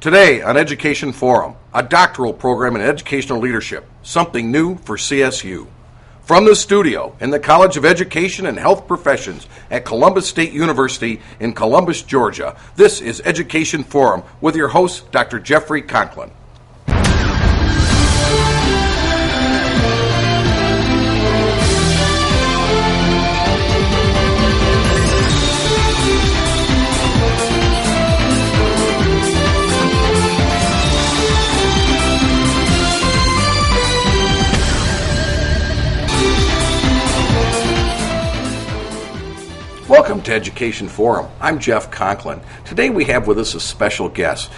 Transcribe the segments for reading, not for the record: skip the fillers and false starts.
Today on Education Forum, a doctoral program in educational leadership, something new for CSU. From the studio in the College of Education and Health Professions at Columbus State University in Columbus, Georgia, this is Education Forum with your host, Dr. Jeffrey Conklin. Welcome to Education Forum. I'm Jeff Conklin. Today we have with us a special guest.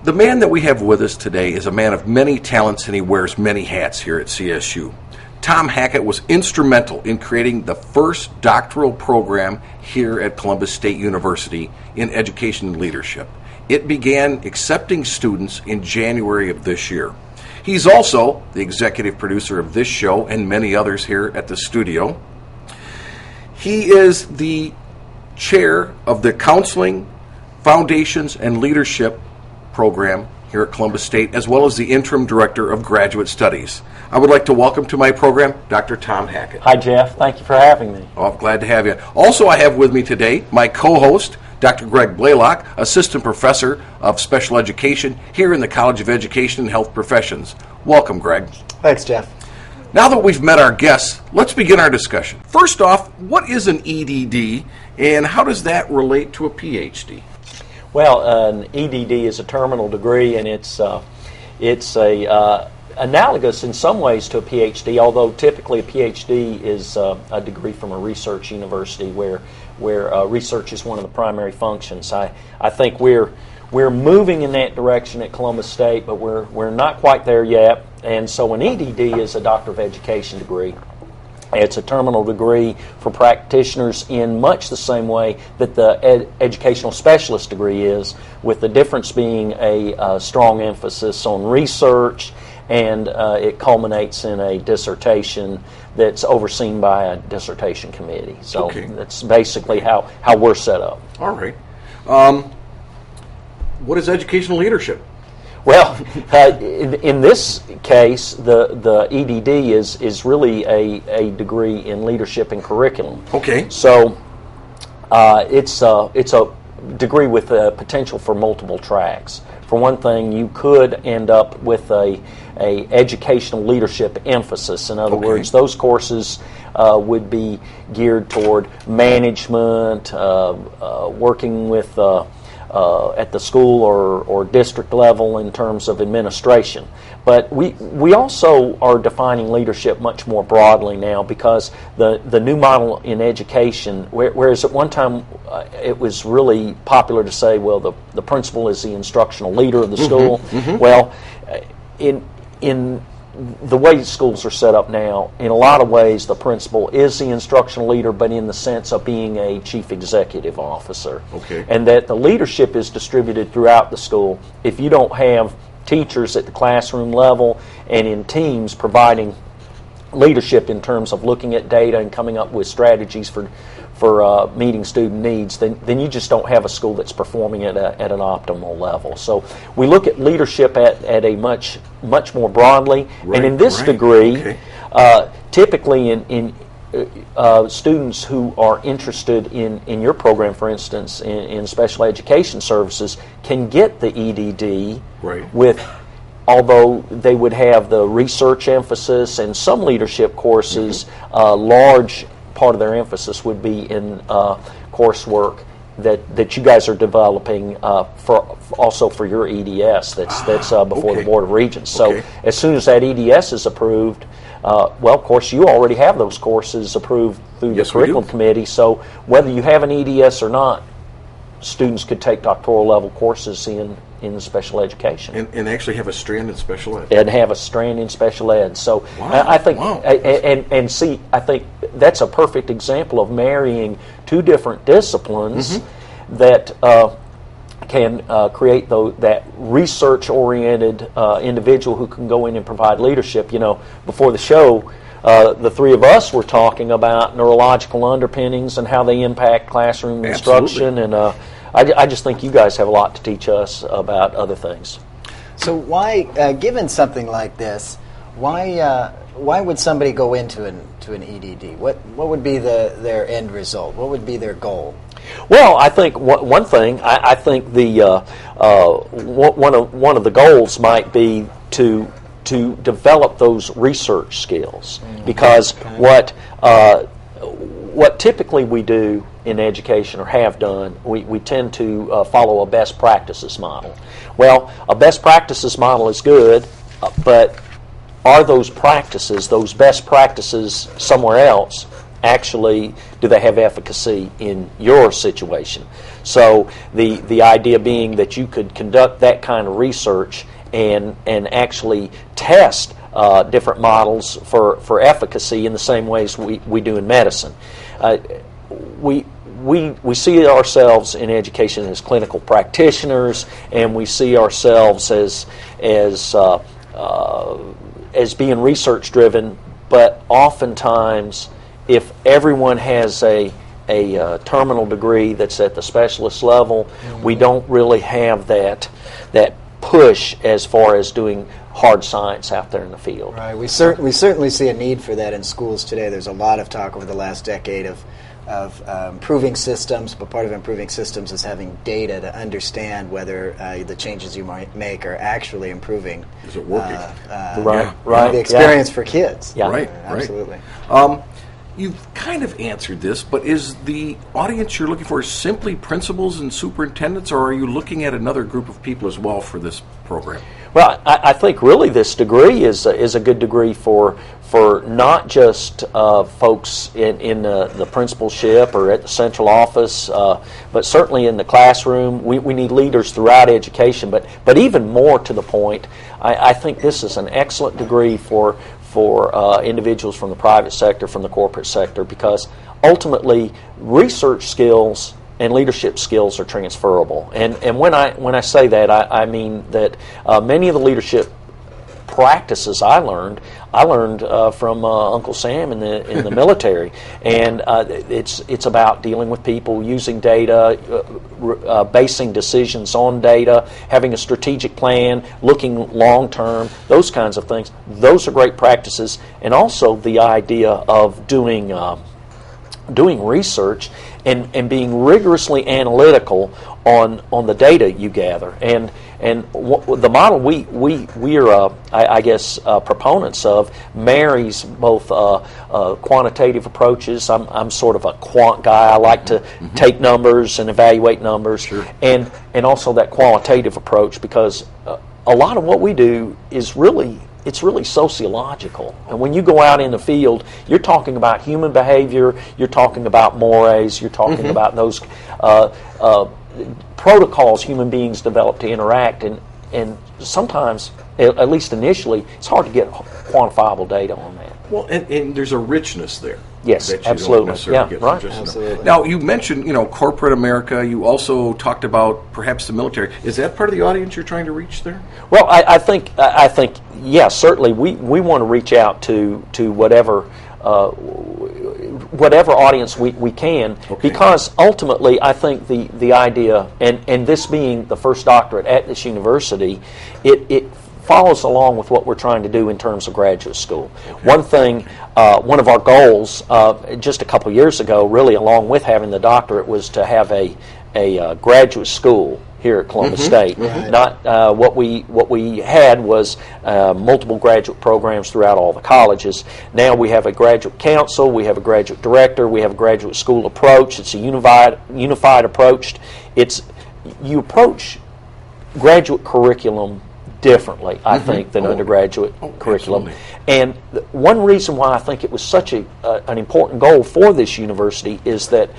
The man that we have with us today is a man of many talents and he wears many hats here at CSU. Tom Hackett was instrumental in creating the first doctoral program here at Columbus State University in education and leadership. It began accepting students in January of this year. He's also the executive producer of this show and many others here at the studio. He is the chair of the Counseling, Foundations, and Leadership program here at Columbus State, as well as the interim director of graduate studies. I would like to welcome to my program Dr. Tom Hackett. Hi, Jeff. Thank you for having me. Oh, I'm glad to have you. Also, I have with me today my co-host, Dr. Greg Blaylock, assistant professor of special education here in the College of Education and Health Professions. Welcome, Greg. Thanks, Jeff. Now that we've met our guests, let's begin our discussion. First off, what is an EDD and how does that relate to a PhD? Well, an EDD is a terminal degree, and it's analogous in some ways to a PhD, although typically a PhD is a degree from a research university where research is one of the primary functions. I think we're moving in that direction at Columbus State, but we're not quite there yet. And so an EDD is a Doctor of Education degree. It's a terminal degree for practitioners in much the same way that the educational specialist degree is, with the difference being a strong emphasis on research, and it culminates in a dissertation that's overseen by a dissertation committee. So that's basically how we're set up. All right. What is educational leadership? Well, in this case, the EDD is really a degree in leadership and curriculum. Okay. So it's a degree with a potential for multiple tracks. For one thing, you could end up with a educational leadership emphasis. In other words, those courses would be geared toward management, working with at the school or district level in terms of administration. But we also are defining leadership much more broadly now, because the new model in education, whereas at one time it was really popular to say, well, the principal is the instructional leader of the school. Well, in the way schools are set up now, in a lot of ways, the principal is the instructional leader, but in the sense of being a chief executive officer. And that the leadership is distributed throughout the school. If you don't have teachers at the classroom level and in teams providing leadership in terms of looking at data and coming up with strategies for meeting student needs, then you just don't have a school that's performing at an optimal level. So we look at leadership at a much more broadly, and in this degree, typically in students who are interested in your program, for instance, in special education services, can get the EDD with, although they would have the research emphasis and some leadership courses, large part of their emphasis would be in coursework that you guys are developing also for your EDS that's before the Board of Regents. So as soon as that EDS is approved, well, of course, you already have those courses approved through the curriculum committee. So whether you have an EDS or not, students could take doctoral level courses in special education. And actually have a strand in special ed. And have a strand in special ed. So I think, and see, I think that's a perfect example of marrying two different disciplines that can create that research-oriented individual who can go in and provide leadership. You know, before the show, the three of us were talking about neurological underpinnings and how they impact classroom instruction, and I just think you guys have a lot to teach us about other things. So why, given something like this, why would somebody go into an EDD? What would be their end result? What would be their goal? Well, I think one thing. I think the one of the goals might be to develop those research skills, because what typically we do in education, or have done, we tend to follow a best practices model. Well, a best practices model is good, but are those practices, those best practices somewhere else, actually, do they have efficacy in your situation? So the idea being that you could conduct that kind of research and actually test different models for efficacy in the same ways we do in medicine. We see ourselves in education as clinical practitioners, and we see ourselves as being research driven, but oftentimes if everyone has a terminal degree that's at the specialist level, we don't really have that push as far as doing hard science out there in the field. Right. We certainly see a need for that in schools today. There's a lot of talk over the last decade of improving systems, but part of improving systems is having data to understand whether the changes you might make are actually improving. Is it working? The experience for kids. Yeah. Right. Absolutely. You've kind of answered this, but is the audience you're looking for simply principals and superintendents, or are you looking at another group of people as well for this program? Well, I think really this degree is a good degree for not just folks in the principalship or at the central office, but certainly in the classroom. We need leaders throughout education, but even more to the point, I think this is an excellent degree for individuals from the private sector, from the corporate sector, because ultimately research skills and leadership skills are transferable. And when I say that, I mean that many of the leadership practices I learned from Uncle Sam in the military, and it's about dealing with people, using data, basing decisions on data, having a strategic plan, looking long term, those kinds of things. Those are great practices, and also the idea of doing research and being rigorously analytical on the data you gather. And the model we're I guess proponents of marries both quantitative approaches. I'm sort of a quant guy. I like to take numbers and evaluate numbers, and also that qualitative approach, because a lot of what we do is really sociological. And when you go out in the field, you're talking about human behavior, you're talking about mores, you're talking about those protocols human beings develop to interact, and sometimes, at least initially, it's hard to get quantifiable data on that. Well, and there's a richness there. Yes, that you absolutely. Don't necessarily get from just Absolutely. Now, you mentioned, corporate America. You also talked about perhaps the military. Is that part of the audience you're trying to reach there? Well, I think yes, certainly we want to reach out to whatever audience we can, because ultimately I think the idea, and this being the first doctorate at this university, it follows along with what we're trying to do in terms of graduate school. One thing, one of our goals just a couple years ago, really along with having the doctorate, was to have a graduate school here at Columbus State. Right. Not what we had was multiple graduate programs throughout all the colleges. Now we have a graduate council, we have a graduate director, we have a graduate school approach. It's a unified approach. You approach graduate curriculum differently, I think, than undergraduate curriculum. Absolutely. And one reason why I think it was such an important goal for this university is that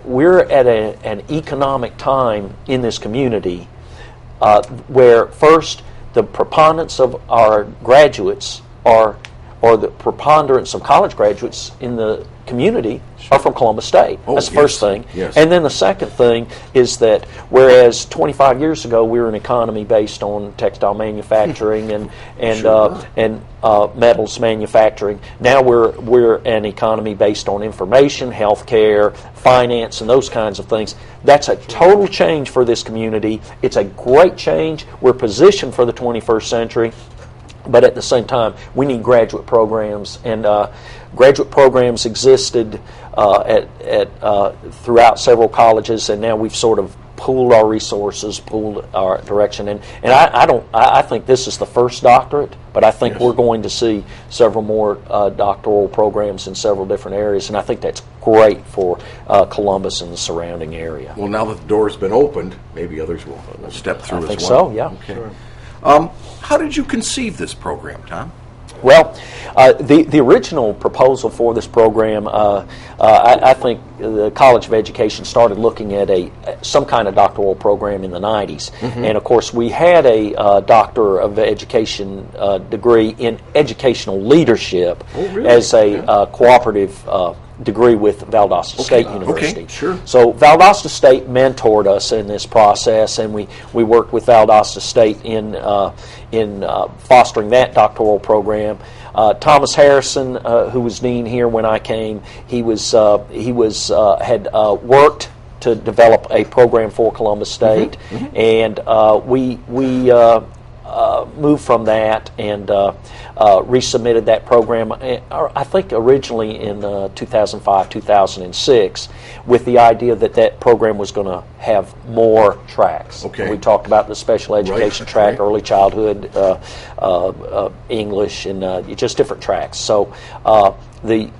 we're at an economic time in this community where, first, the preponderance of our graduates are or the preponderance of college graduates in the community are from Columbus State. That's the first thing. Yes. And then the second thing is that whereas 25 years ago we were an economy based on textile manufacturing and metals manufacturing, now we're an economy based on information, healthcare, finance, and those kinds of things. That's a total change for this community. It's a great change. We're positioned for the 21st century. But at the same time, we need graduate programs, and graduate programs existed throughout several colleges, and now we've sort of pooled our resources, pooled our direction, and I think this is the first doctorate, but I think we're going to see several more doctoral programs in several different areas, and I think that's great for Columbus and the surrounding area. Well, now that the door's been opened, maybe others will step through as well. I think so, yeah. Okay. Sure. How did you conceive this program, Tom? Well, the original proposal for this program, I think the College of Education started looking at some kind of doctoral program in the 90s. And, of course, we had a Doctor of Education degree in educational leadership as a cooperative degree with Valdosta State University. Okay, sure. So Valdosta State mentored us in this process, and we worked with Valdosta State in fostering that doctoral program. Thomas Harrison, who was dean here when I came, he had worked to develop a program for Columbus State, and we moved from that and resubmitted that program, I think originally in 2005, 2006, with the idea that that program was going to have more tracks. Okay. And we talked about the special education track, early childhood, English, and just different tracks. So the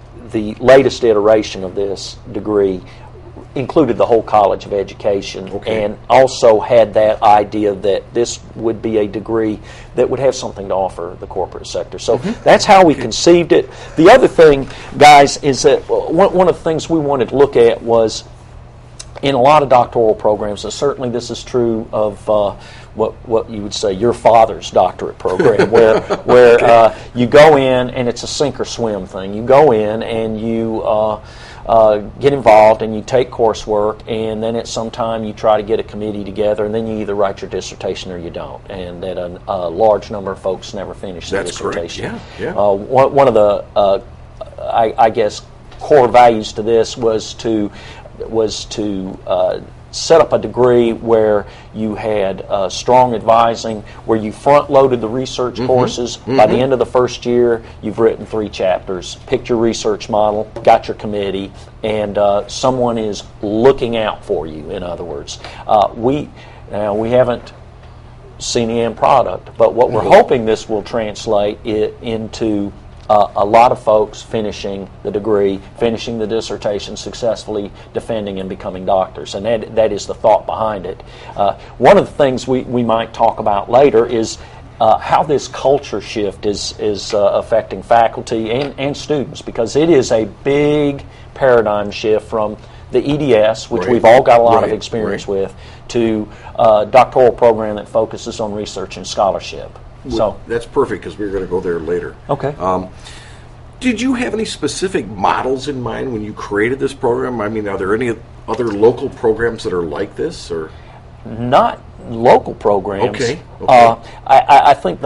latest iteration of this degree included the whole College of Education, and also had that idea that this would be a degree that would have something to offer the corporate sector. So that's how we conceived it. The other thing, guys, is that one of the things we wanted to look at was in a lot of doctoral programs, and certainly this is true of what you would say your father's doctorate program, where you go in and it's a sink or swim thing. You go in and you get involved and you take coursework, and then at some time you try to get a committee together, and then you either write your dissertation or you don't, and that a large number of folks never finish their dissertation. Correct. Yeah. One of the I guess core values to this was to set up a degree where you had strong advising, where you front-loaded the research courses. By the end of the first year, you've written 3 chapters, picked your research model, got your committee, and someone is looking out for you, in other words. We haven't seen the end product, but what we're hoping this will translate into a lot of folks finishing the degree, finishing the dissertation, successfully defending and becoming doctors, and that is the thought behind it. One of the things we might talk about later is how this culture shift is affecting faculty and students, because it is a big paradigm shift from the EDS, which we've all got a lot of experience with, to a doctoral program that focuses on research and scholarship. So that's perfect, because we're going to go there later. Okay. Did you have any specific models in mind when you created this program? I mean, are there any other local programs that are like this, or not local programs? Okay. I think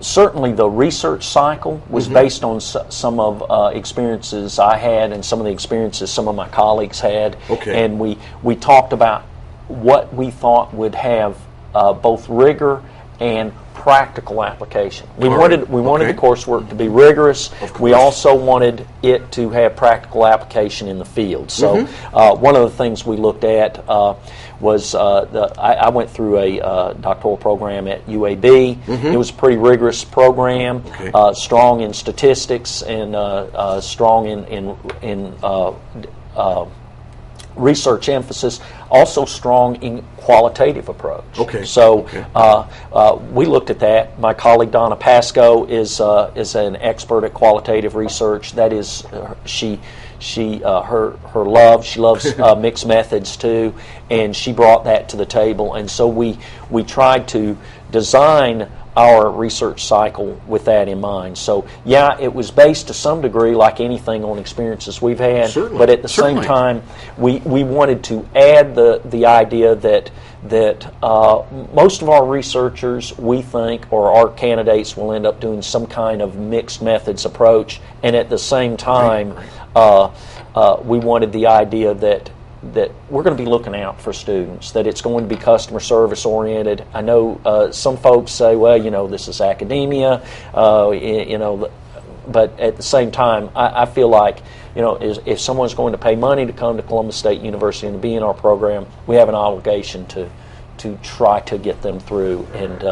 certainly the research cycle was based on some of experiences I had and some of the experiences some of my colleagues had. Okay. And we talked about what we thought would have both rigor and practical application. We wanted the coursework to be rigorous. We also wanted it to have practical application in the field. So one of the things we looked at was I went through a doctoral program at UAB. It was a pretty rigorous program, strong in statistics and strong in research emphasis, also strong in qualitative approach. So we looked at that. My colleague Donna Pascoe is an expert at qualitative research. That is her love. She loves mixed methods too, and she brought that to the table. And so we tried to design our research cycle with that in mind. So, yeah, it was based to some degree, like anything, on experiences we've had. Certainly. But at the same time, we wanted to add the idea that most of our researchers, we think, or our candidates, will end up doing some kind of mixed methods approach. And at the same time, we wanted the idea that we're going to be looking out for students, that it's going to be customer service oriented. I know some folks say, well, this is academia, but at the same time, I feel like, if someone's going to pay money to come to Columbus State University and to be in our program, we have an obligation to try to get them through and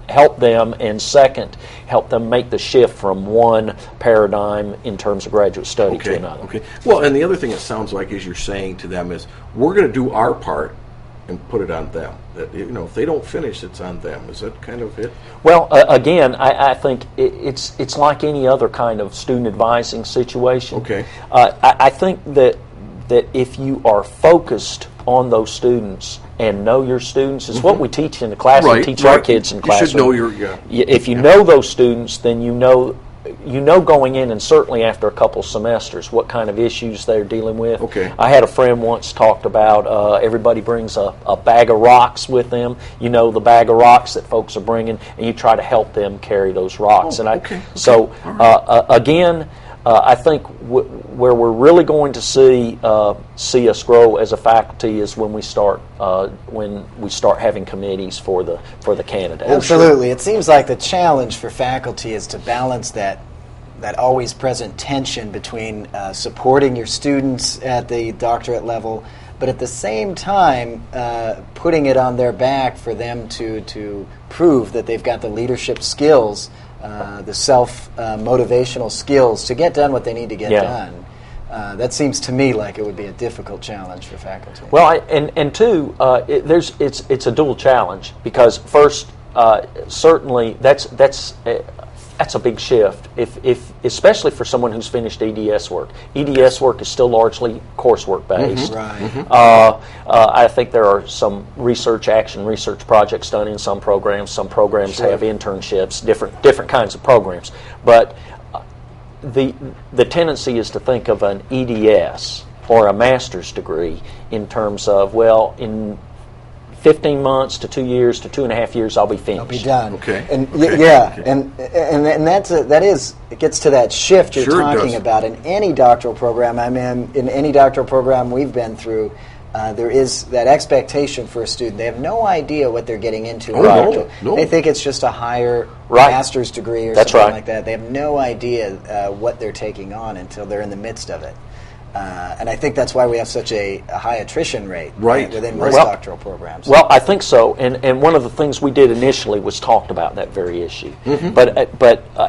help them, and second, help them make the shift from one paradigm in terms of graduate study to another. Okay. Well, and the other thing it sounds like is you're saying to them is, we're going to do our part and put it on them. That if they don't finish, it's on them. Is that kind of it? Well, again, I think it's like any other kind of student advising situation. Okay. I think that if you are focused on those students and know your students, it's what we teach in the classroom. Right, We teach our kids in the classroom. You should know If you know those students, then you know going in, and certainly after a couple semesters, what kind of issues they're dealing with. Okay. I had a friend once talked about everybody brings a bag of rocks with them. The bag of rocks that folks are bringing, and you try to help them carry those rocks. Again, I think where we're really going to see us grow as a faculty is when we start having committees for the candidates. Absolutely. It seems like the challenge for faculty is to balance that always present tension between supporting your students at the doctorate level, but at the same time putting it on their back for them to prove that they've got the leadership skills, the self-motivational skills to get done what they need to get done. That seems to me like it would be a difficult challenge for faculty. Well, and two, it's a dual challenge, because first, certainly that's a big shift. If especially for someone who's finished EDS work. EDS work is still largely coursework based. Right. I think there are some research projects done in some programs. Some programs have internships, different kinds of programs. But the tendency is to think of an EDS or a master's degree in terms of, in 15 months to 2 years to 2.5 years, I'll be finished. I'll be done. Okay. And Okay. and it gets to that shift you're talking about in any doctoral program. I mean, in any doctoral program we've been through, there is that expectation for a student. They have no idea what they're getting into. No. They think it's just a higher master's degree or something like that. They have no idea what they're taking on until they're in the midst of it. And I think that's why we have such a high attrition rate within most doctoral programs. Well, I think so. And one of the things we did initially was talked about that very issue. Mm-hmm. But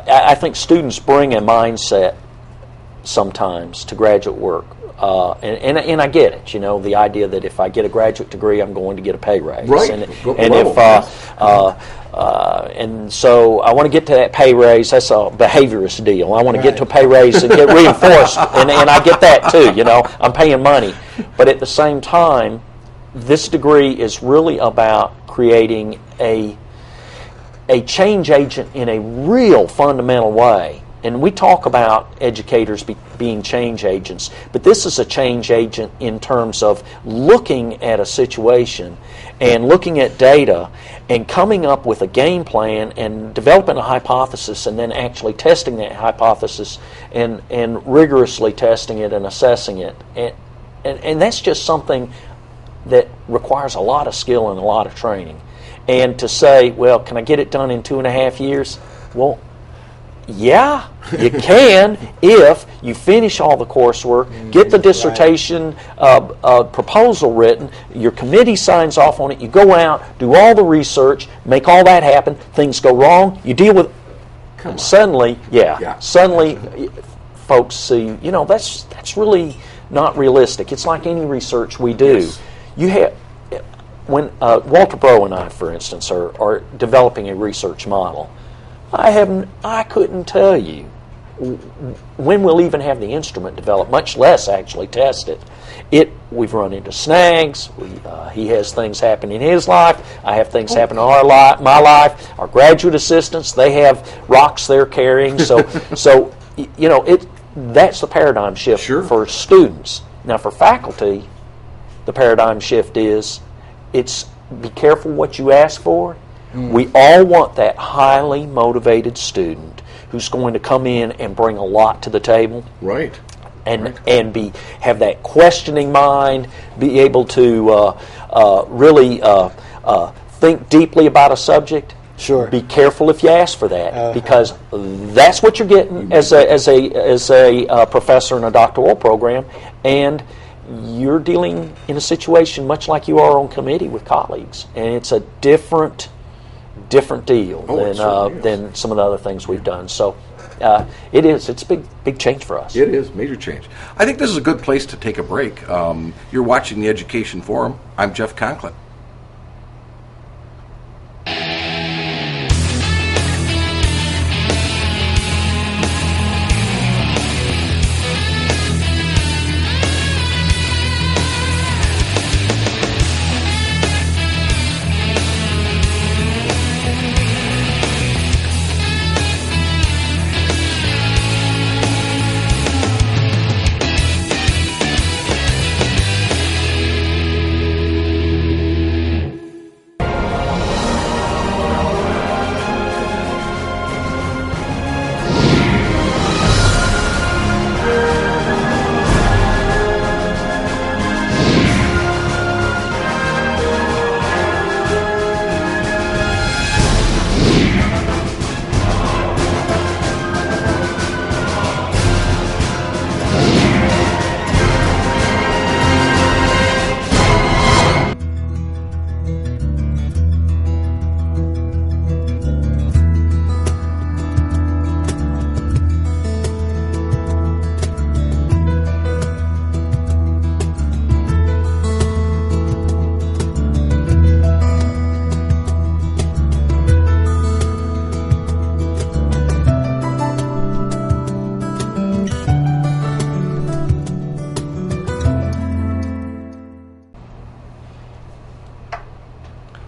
I think students bring a mindset sometimes to graduate work. And I get it, the idea that if I get a graduate degree, I'm going to get a pay raise. Right. And so I want to get to that pay raise. That's a behaviorist deal. I want to get to a pay raise and get reinforced, and I get that too. I'm paying money, but at the same time, this degree is really about creating a change agent in a real fundamental way. And we talk about educators being change agents, but this is a change agent in terms of looking at a situation and looking at data and coming up with a game plan and developing a hypothesis and then actually testing that hypothesis and rigorously testing it and assessing it. And that's just something that requires a lot of skill and a lot of training. And to say, well, can I get it done in 2.5 years? Well, yeah, you can if you finish all the coursework, get the dissertation proposal written, your committee signs off on it, you go out, do all the research, make all that happen, things go wrong, you deal with it. Suddenly, folks see, that's really not realistic. It's like any research we do. Yes. You have, when Walter Brough and I, for instance, are developing a research model, I couldn't tell you when we'll even have the instrument developed, much less actually test it. We've run into snags. He has things happen in his life. I have things happen in my life. Our graduate assistants, they have rocks they're carrying. So that's the paradigm shift for students. Now, for faculty, the paradigm shift is be careful what you ask for. We all want that highly motivated student who's going to come in and bring a lot to the table. Right. And have that questioning mind, be able to really think deeply about a subject. Sure. Be careful if you ask for that, because that's what you're getting as a professor in a doctoral program, and you're dealing in a situation much like you are on committee with colleagues, and it's a different deal than some of the other things we've done. So it's a big change for us. It is major change. I think this is a good place to take a break. You're watching the Education Forum. I'm Jeff Conklin.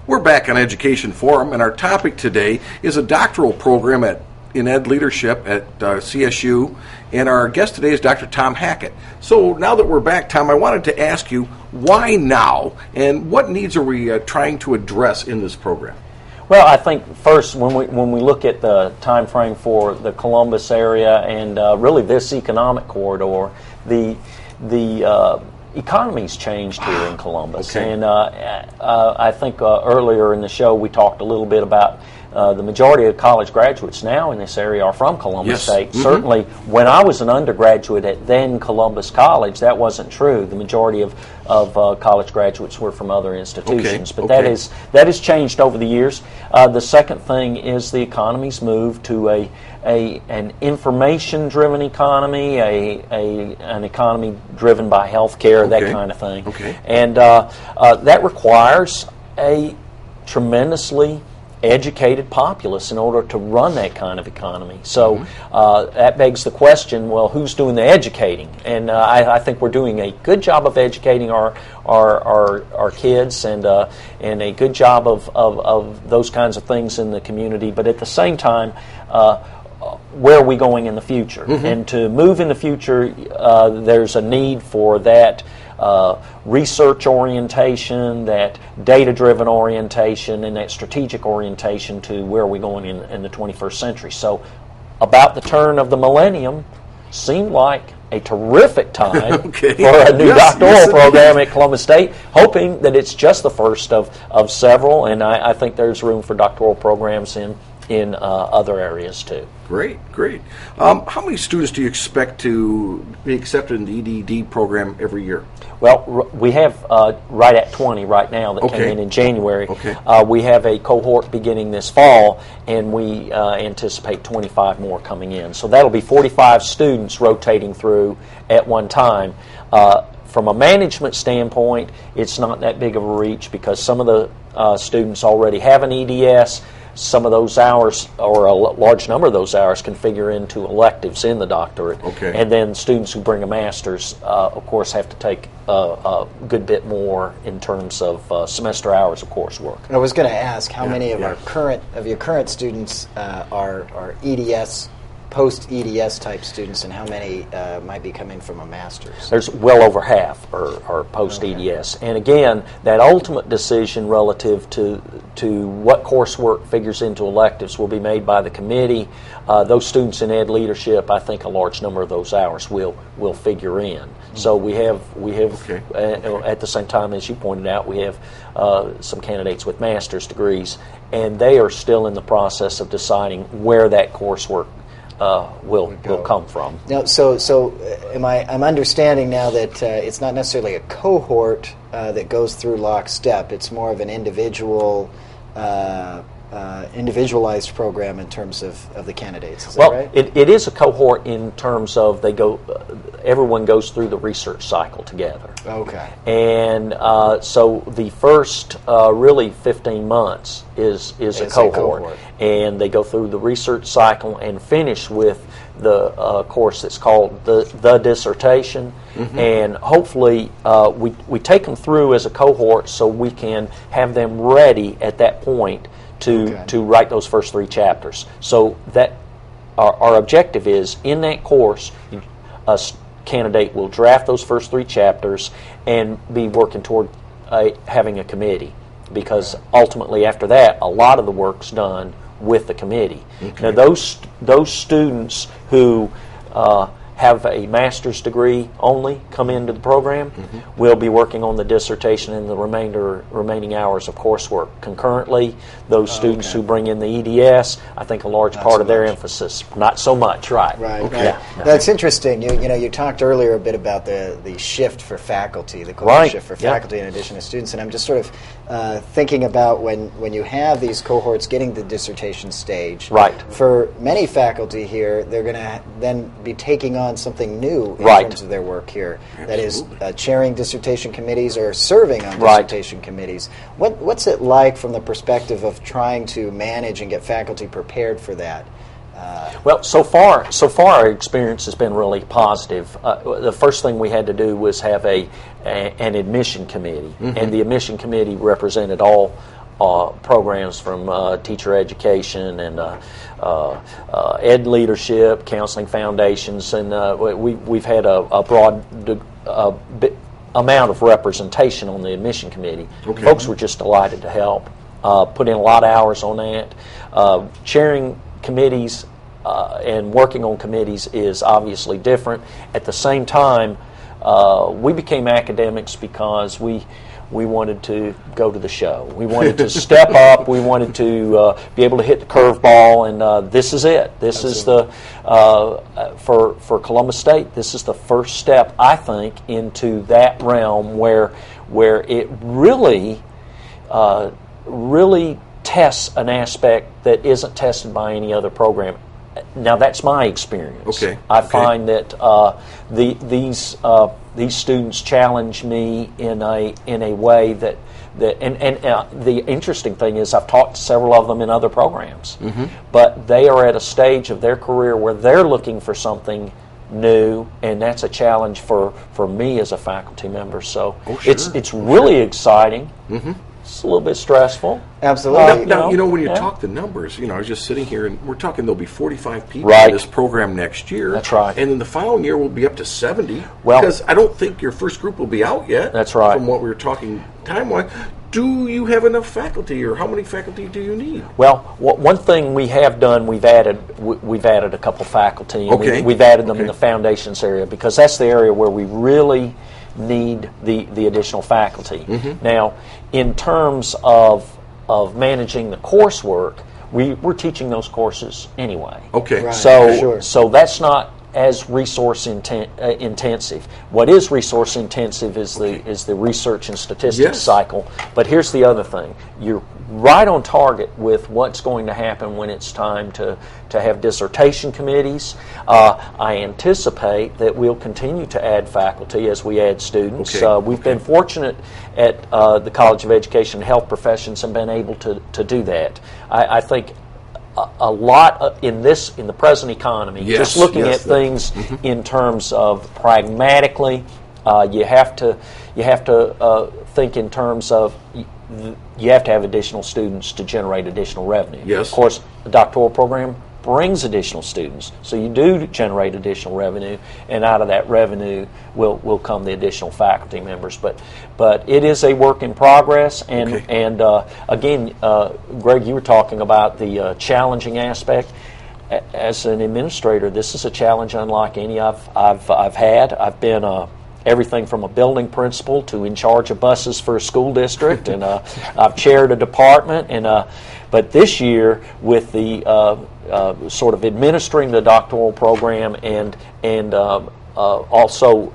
We're back on Education Forum, and our topic today is a doctoral program in Ed Leadership at CSU, and our guest today is Dr. Tom Hackett. So now that we're back, Tom, I wanted to ask you, why now, and what needs are we trying to address in this program? Well, I think first, when we look at the time frame for the Columbus area and really this economic corridor, the economy's changed here in Columbus, and I think earlier in the show we talked a little bit about the majority of college graduates now in this area are from Columbus State. Mm-hmm. Certainly, when I was an undergraduate at then Columbus College, that wasn't true. The majority of college graduates were from other institutions, but that has changed over the years. The second thing is the economy's moved to an information-driven economy, an economy driven by healthcare, that kind of thing, and that requires a tremendously educated populace in order to run that kind of economy. So that begs the question, well, who's doing the educating? And I think we're doing a good job of educating our kids and a good job of those kinds of things in the community. But at the same time, where are we going in the future? Mm-hmm. And to move in the future, there's a need for that research orientation, that data-driven orientation, and that strategic orientation to where are we going in the 21st century. So about the turn of the millennium seemed like a terrific time for a new doctoral program at Columbus State, hoping that it's just the first of several, and I think there's room for doctoral programs in other areas too. Great. How many students do you expect to be accepted in the EDD program every year? Well, we have right at 20 right now that came in January. We have a cohort beginning this fall, and we anticipate 25 more coming in. So that'll be 45 students rotating through at one time. From a management standpoint, it's not that big of a reach because some of the students already have an EDS. some of those hours, or a large number of those hours, can figure into electives in the doctorate. Okay. And then students who bring a master's, of course, have to take a good bit more in terms of semester hours of coursework. I was going to ask how many of yeah. your current students are EDS, post-EDS type students, and how many might be coming from a master's? There's well over half are post-EDS. Okay. And again, that ultimate decision relative to what coursework figures into electives will be made by the committee. Those students in ed leadership, I think a large number of those hours will figure in. So we have Okay. at the same time, as you pointed out, we have some candidates with master's degrees, and they are still in the process of deciding where that coursework will come from. Now, I'm understanding now that it's not necessarily a cohort that goes through lockstep. It's more of an individualized program in terms of the candidates. Is that right? It is a cohort in terms of everyone goes through the research cycle together. Okay. And so the first really 15 months is a cohort. And they go through the research cycle and finish with the course that's called the dissertation. Mm-hmm. And hopefully we take them through as a cohort so we can have them ready at that point to write those first 3 chapters. So that our objective is, in that course, a candidate will draft those first 3 chapters and be working toward having a committee, because ultimately after that a lot of the work's done with the committee. Okay. Now those students who have a master's degree only come into the program, mm-hmm. will be working on the dissertation and the remaining hours of coursework concurrently. Those students who bring in the EDS, I think a large part of their emphasis, not so much, right? Right. Okay. Yeah. That's interesting. You talked earlier a bit about the shift for faculty, the cohort shift for faculty in addition to students, and I'm just sort of thinking about when you have these cohorts getting the dissertation stage. Right. For many faculty here, they're going to then be taking on something new in terms of their work here. Absolutely. That is chairing dissertation committees or serving on dissertation committees. What's it like from the perspective of trying to manage and get faculty prepared for that? Well, so far our experience has been really positive. The first thing we had to do was have an admission committee, mm-hmm. and the admission committee represented all programs from teacher education and ed leadership, counseling foundations, and we've had a broad amount of representation on the admission committee. Okay. Folks were just delighted to help. Put in a lot of hours on that. Chairing committees and working on committees is obviously different. At the same time, we became academics because we wanted to go to the show. We wanted to step up. We wanted to be able to hit the curveball, and this is it. This Absolutely. Is the for Columbus State. This is the first step, I think, into that realm where it really tests an aspect that isn't tested by any other program. Now, that's my experience. Okay. I find that these students challenge me in a way that the interesting thing is I've talked to several of them in other programs, mm-hmm. but they are at a stage of their career where they're looking for something new, and that's a challenge for me as a faculty member. So it's really exciting. Mm-hmm. It's a little bit stressful. Absolutely. Now, when you talk the numbers, I was just sitting here, and we're talking there'll be 45 people in this program next year. That's right. And then the following year we'll be up to 70. Well, because I don't think your first group will be out yet. That's right. From what we were talking time-wise. Do you have enough faculty, or how many faculty do you need? Well, one thing we have done, we've added a couple faculty. And we've added them in the foundations area, because that's the area where we really need the additional faculty. Mm-hmm. Now, in terms of managing the coursework, we're teaching those courses anyway. Okay. Right. So that's not as resource intensive. What is resource intensive is the research and statistics cycle. But here's the other thing: you're right on target with what's going to happen when it's time to have dissertation committees. I anticipate that we'll continue to add faculty as we add students. We've been fortunate at the College of Education and Health Professions and been able to do that. I think a lot in the present economy, just looking at things in terms of pragmatically, you have to think in terms of you have to have additional students to generate additional revenue. Yes. Of course, the doctoral program brings additional students, so you do generate additional revenue, and out of that revenue will come the additional faculty members. But it is a work in progress, and again, Greg, you were talking about the challenging aspect. As an administrator, this is a challenge unlike any I've had. I've been everything from a building principal to in charge of buses for a school district, and I've chaired a department. But this year, with the sort of administering the doctoral program and also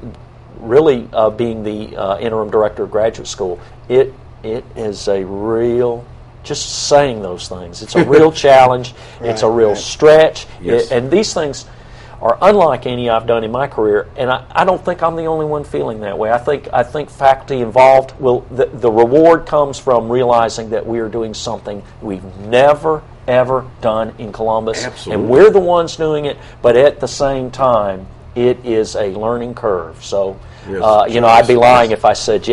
really being the interim director of graduate school, it is a real, just saying those things, it's a real challenge. It's a real stretch. And these things are unlike any I've done in my career, and I don't think I'm the only one feeling that way. I think faculty involved the reward comes from realizing that we are doing something we've never ever done in Columbus. Absolutely. And we're the ones doing it, but at the same time it is a learning curve. So I'd be lying if I said,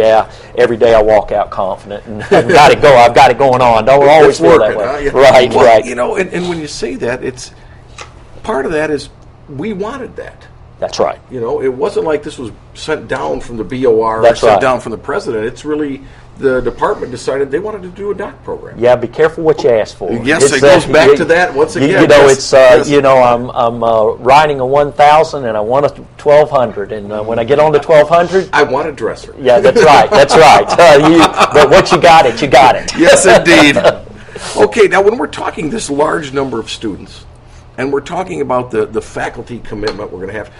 every day I walk out confident and I've got it going on. Don't always feel that way. Right. And when you say that, it's part of that is we wanted that. That's right. It wasn't like this was sent down from the BOR That's or sent right. down from the president. It's really the department decided they wanted to do a doc program. Yeah, be careful what you ask for. Yes, it goes back to that once again. I'm riding a 1,000 and I want a 1,200, and when I get on to 1,200, I want a dresser. Yeah, that's right. But once you got it, you got it. Yes, indeed. Okay, now when we're talking this large number of students, and we're talking about the faculty commitment we're going to have,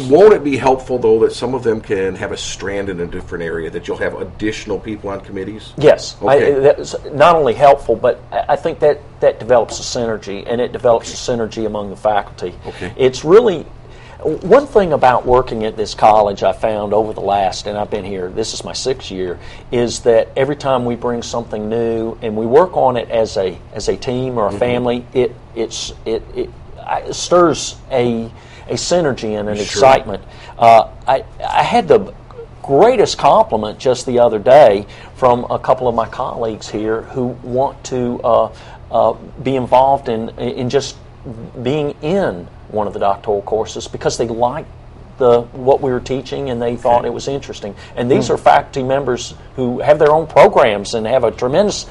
won't it be helpful, though, that some of them can have a strand in a different area, that you'll have additional people on committees? Yes. Okay. That's not only helpful, but I think that develops a synergy, and it develops a synergy among the faculty. Okay. It's really, one thing about working at this college I found over the last, and I've been here, this is my 6th year, is that every time we bring something new and we work on it as a team or a family, it stirs a synergy and an excitement. I had the greatest compliment just the other day from a couple of my colleagues here who want to be involved in just being in one of the doctoral courses because they liked what we were teaching and they thought it was interesting. And these are faculty members who have their own programs and have a tremendous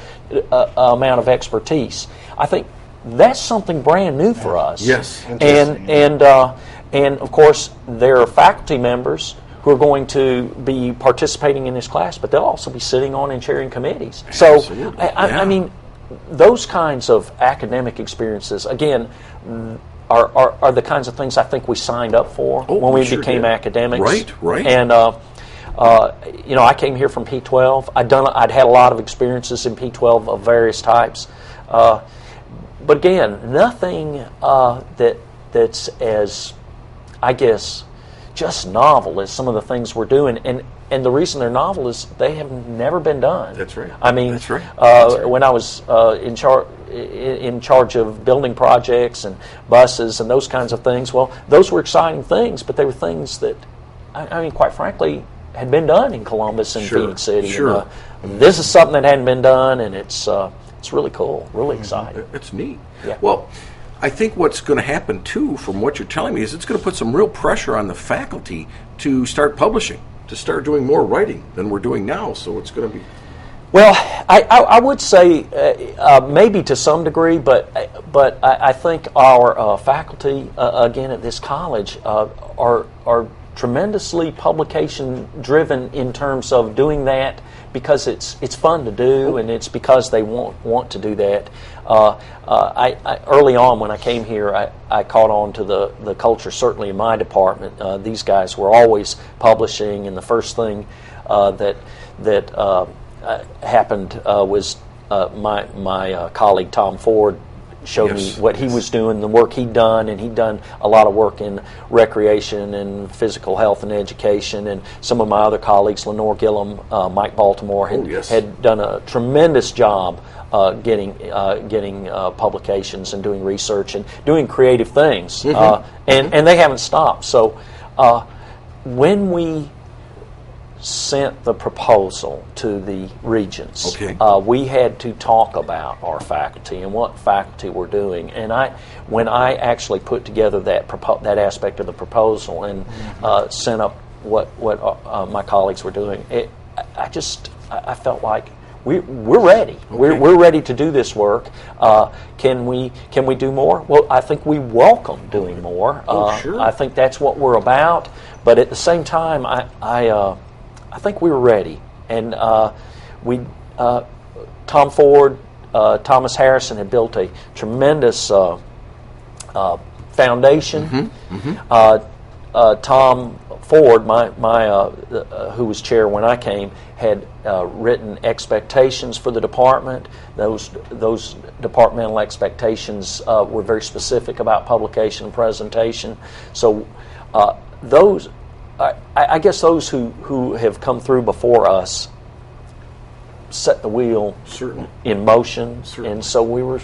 amount of expertise. I think that's something brand new for us. Yes. And of course, there are faculty members who are going to be participating in this class, but they'll also be sitting on and chairing committees. So, I mean, those kinds of academic experiences, again, are the kinds of things I think we signed up for when we became academics. Right. And I came here from P12. I'd had a lot of experiences in P12 of various types. But again, nothing that's as, I guess, just novel as some of the things we're doing. And the reason they're novel is they have never been done. That's right. I mean, That's right. When I was in charge of building projects and buses and those kinds of things, well, those were exciting things, but they were things that, I mean, quite frankly, had been done in Columbus and Phoenix City. Sure. And, this is something that hadn't been done, and it's really cool, really exciting. It's neat. Yeah. Well, I think what's going to happen, too, from what you're telling me, is it's going to put some real pressure on the faculty to start publishing, to start doing more writing than we're doing now. So it's going to be... Well, I would say maybe to some degree, but I think our faculty, again, at this college are tremendously publication driven in terms of doing that because it's fun to do, and it's because they want to do that. I early on when I came here, I caught on to the culture, certainly in my department. These guys were always publishing, and the first thing that happened was my colleague Tom Ford showed me what he was doing, the work he'd done, and he'd done a lot of work in recreation and physical health and education. And some of my other colleagues, Lenore Gillum, Mike Baltimore, had done a tremendous job getting publications and doing research and doing creative things, and they haven't stopped. So when we sent the proposal to the regents, we had to talk about our faculty and what faculty were doing. And when I actually put together that aspect of the proposal and sent up what my colleagues were doing, I felt like we're ready. We're ready to do this work. Can we do more? Well, I think we welcome doing more. Sure. I think that's what we're about. But at the same time, I think we were ready, and Tom Ford, Thomas Harrison had built a tremendous foundation. Tom Ford, who was chair when I came, had written expectations for the department. Those departmental expectations were very specific about publication and presentation. So those. I guess those who have come through before us set the wheel in motion, and so we were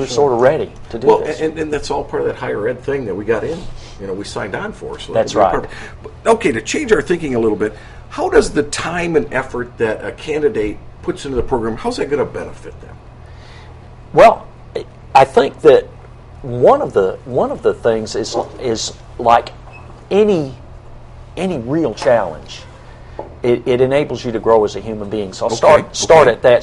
sort of ready to do this. And that's all part of that higher ed thing that we got in. We signed on for. So that's right. Okay, to change our thinking a little bit, how does the time and effort that a candidate puts into the program, how's that going to benefit them? Well, I think that one of the things is like any real challenge, it enables you to grow as a human being. So I'll start at that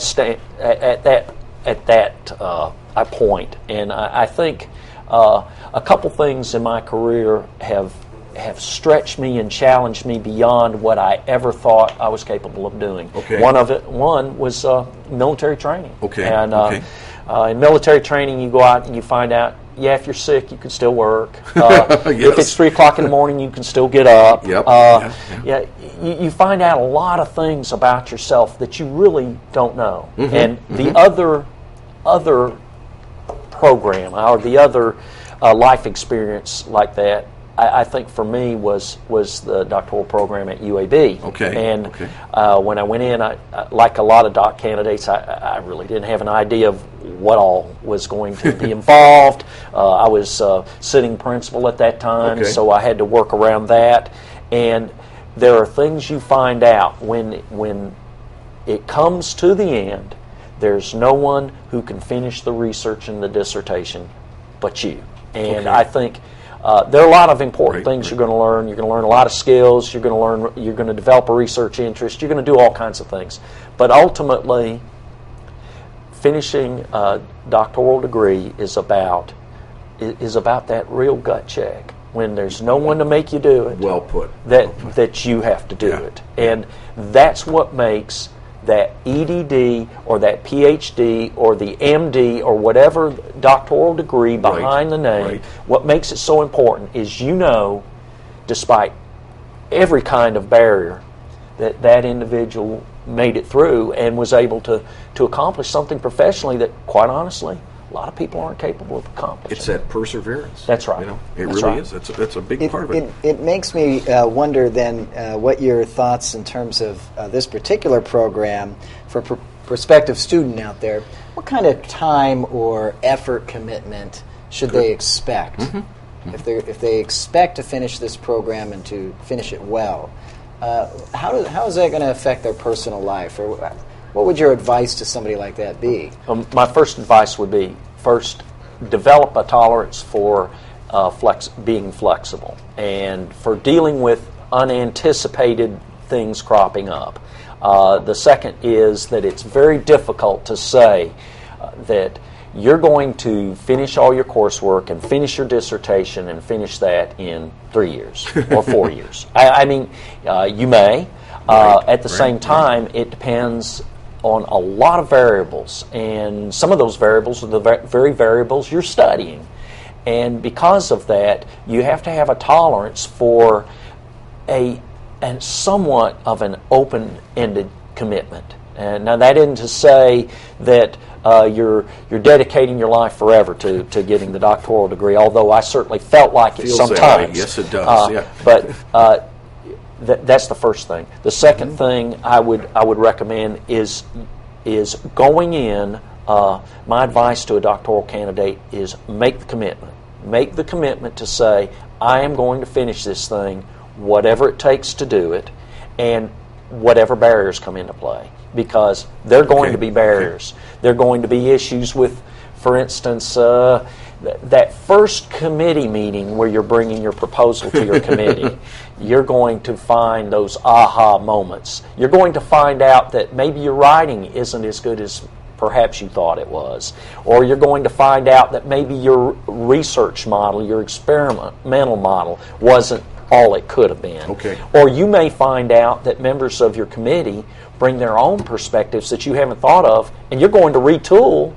point, and I think a couple things in my career have stretched me and challenged me beyond what I ever thought I was capable of doing. One was military training. In military training, you go out and you find out, if you're sick, you can still work. If it's 3 o'clock in the morning, you can still get up. You find out a lot of things about yourself that you really don't know. And the other program or the other life experience like that, I think for me was the doctoral program at UAB. When I went in, like a lot of doc candidates, I really didn't have an idea of what all was going to be involved. I was sitting principal at that time, so I had to work around that. And there are things you find out when it comes to the end. There's no one who can finish the research and the dissertation but you. And I think there are a lot of important things you're going to learn. You're going to learn a lot of skills. You're going to develop a research interest. You're going to do all kinds of things. But ultimately, finishing a doctoral degree is about that real gut check when there's no one to make you do it. Well put. That you have to do it, and that's what makes that EDD or that PhD or the MD or whatever doctoral degree behind the name, what makes it so important is despite every kind of barrier, that individual made it through and was able to accomplish something professionally that, quite honestly, a lot of people aren't capable of accomplishing. It's that perseverance. That's right. It really is. That's a big part of it. It makes me wonder then what your thoughts in terms of this particular program for prospective student out there. What kind of time or effort commitment should they expect? If they expect to finish this program and to finish it well, how is that going to affect their personal life? Or what would your advice to somebody like that be? My first advice would be, first, develop a tolerance for being flexible and for dealing with unanticipated things cropping up. The second is that it's very difficult to say that you're going to finish all your coursework and finish your dissertation and finish that in 3 years or 4 years. I mean, you may. At the same time, it depends on a lot of variables, and some of those variables are the very variables you're studying. And because of that, you have to have a tolerance for a somewhat of an open-ended commitment. And now that isn't to say that you're dedicating your life forever to getting the doctoral degree, although I certainly felt like it sometimes. Yes, it does. Yeah. But that's the first thing. The second thing I would recommend is going in. My advice to a doctoral candidate is make the commitment. Make the commitment to say, I am going to finish this thing, whatever it takes to do it, and whatever barriers come into play. Because there are going to be barriers. There are going to be issues with, for instance, that first committee meeting where you're bringing your proposal to your committee. You're going to find those aha moments. You're going to find out that maybe your writing isn't as good as perhaps you thought it was. Or you're going to find out that maybe your research model, your experimental model, wasn't all it could have been. Okay. Or you may find out that members of your committee bring their own perspectives that you haven't thought of, and you're going to retool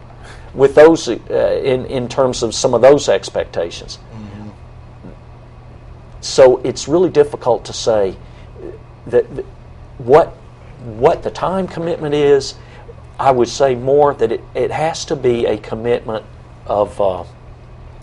with those in terms of some of those expectations. Mm-hmm. So it's really difficult to say that what the time commitment is. I would say more that it has to be a commitment of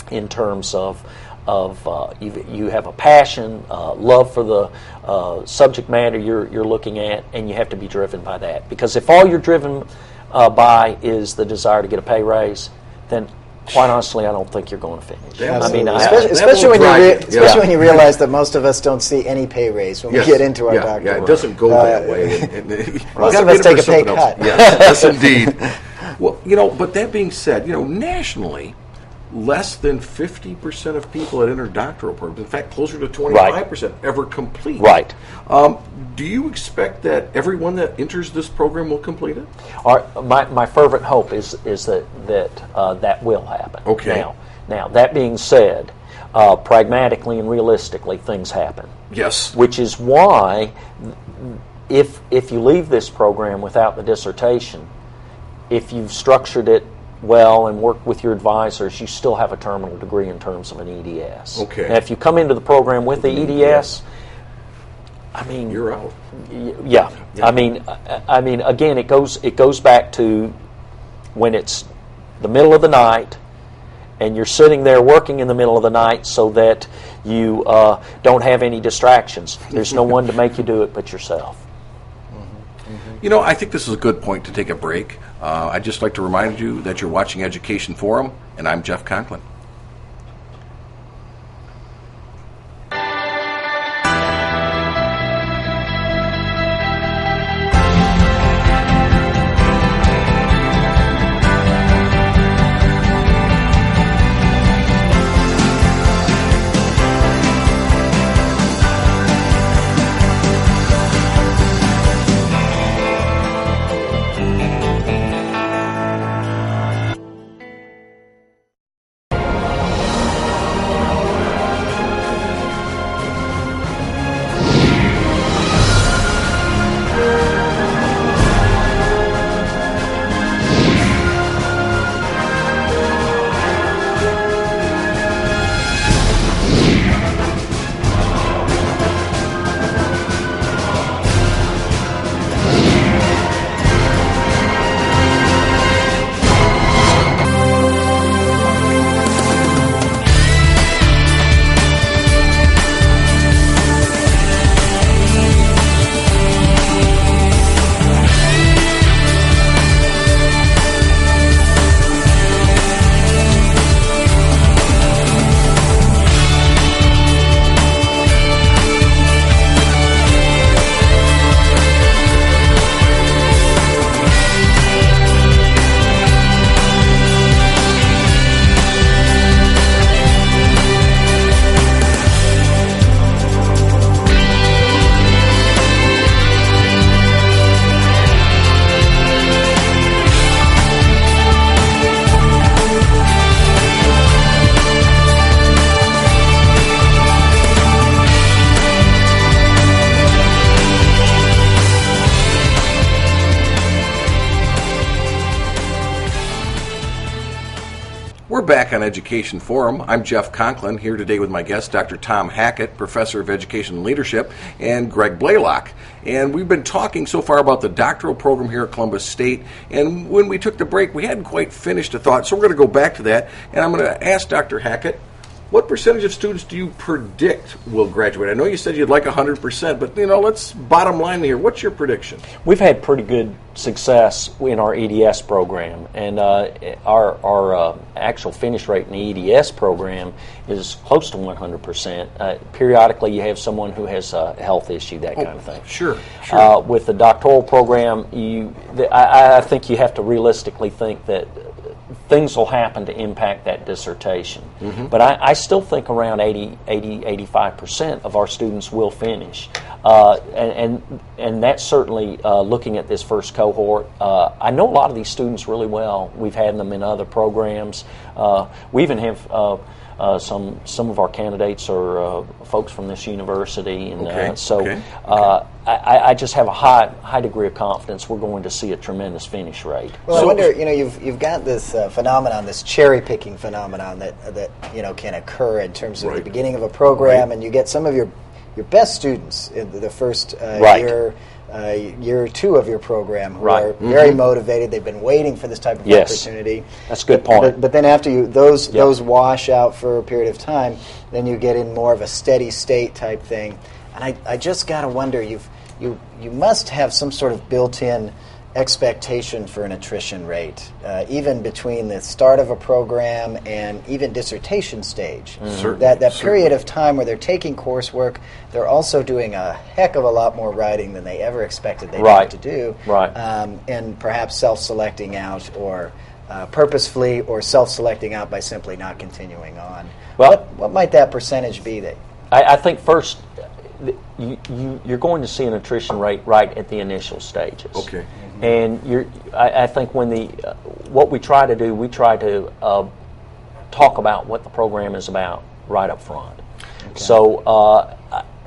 in terms of you have a passion, love for the subject matter you're looking at, and you have to be driven by that. Because if all you're driven by is the desire to get a pay raise, then quite honestly, I don't think you're going to finish. I mean, especially when you realize that most of us don't see any pay raise when we get into our doctorate. Yeah, it doesn't go that way. Most of us take a pay cut. Yes, indeed. Well, but that being said, nationally, less than 50% of people that enter doctoral programs, in fact, closer to 25%, ever complete. Right. Do you expect that everyone that enters this program will complete it? My fervent hope is that will happen. Okay. Now that being said, pragmatically and realistically, things happen. Yes. Which is why, if you leave this program without the dissertation, if you've structured it well and worked with your advisors, you still have a terminal degree in terms of an EDS. Okay. Now, if you come into the program with the EDS, I mean, you're out. Yeah. I mean, again, it goes back to when it's the middle of the night, and you're sitting there working in the middle of the night so that you don't have any distractions. There's no one to make you do it but yourself. I think this is a good point to take a break. I'd just like to remind you that you're watching Education Forum, and I'm Jeff Conklin. We're back on Education Forum. I'm Jeff Conklin, here today with my guest, Dr. Tom Hackett, Professor of Education and Leadership, and Greg Blaylock. And we've been talking so far about the doctoral program here at Columbus State, and when we took the break, we hadn't quite finished a thought, so we're going to go back to that, and I'm going to ask Dr. Hackett, what percentage of students do you predict will graduate? I know you said you'd like 100%, but let's bottom line here. What's your prediction? We've had pretty good success in our EDS program, and our actual finish rate in the EDS program is close to 100%. Periodically, you have someone who has a health issue, that kind of thing. Sure. With the doctoral program, I think you have to realistically think that things will happen to impact that dissertation. Mm-hmm. But I still think around 85% of our students will finish. And that's certainly looking at this first cohort. I know a lot of these students really well. We've had them in other programs. We even have some of our candidates are folks from this university, and I just have a high degree of confidence we're going to see a tremendous finish rate. Well, I wonder, you've got this phenomenon, this cherry picking phenomenon that can occur in terms of the beginning of a program, and you get some of your best students in the first year or two of your program who are very motivated. They've been waiting for this type of opportunity. That's a good point. But then after those wash out for a period of time, then you get in more of a steady state type thing. And I just got to wonder, you must have some sort of built-in expectation for an attrition rate, even between the start of a program and even dissertation stage. That period of time where they're taking coursework, they're also doing a heck of a lot more writing than they ever expected they'd have to do, and perhaps self-selecting out or purposefully or self-selecting out by simply not continuing on. Well, what might that percentage be? I think first, you're going to see an attrition rate right at the initial stages. Okay. And I think what we try to do, we try to talk about what the program is about right up front. Okay. So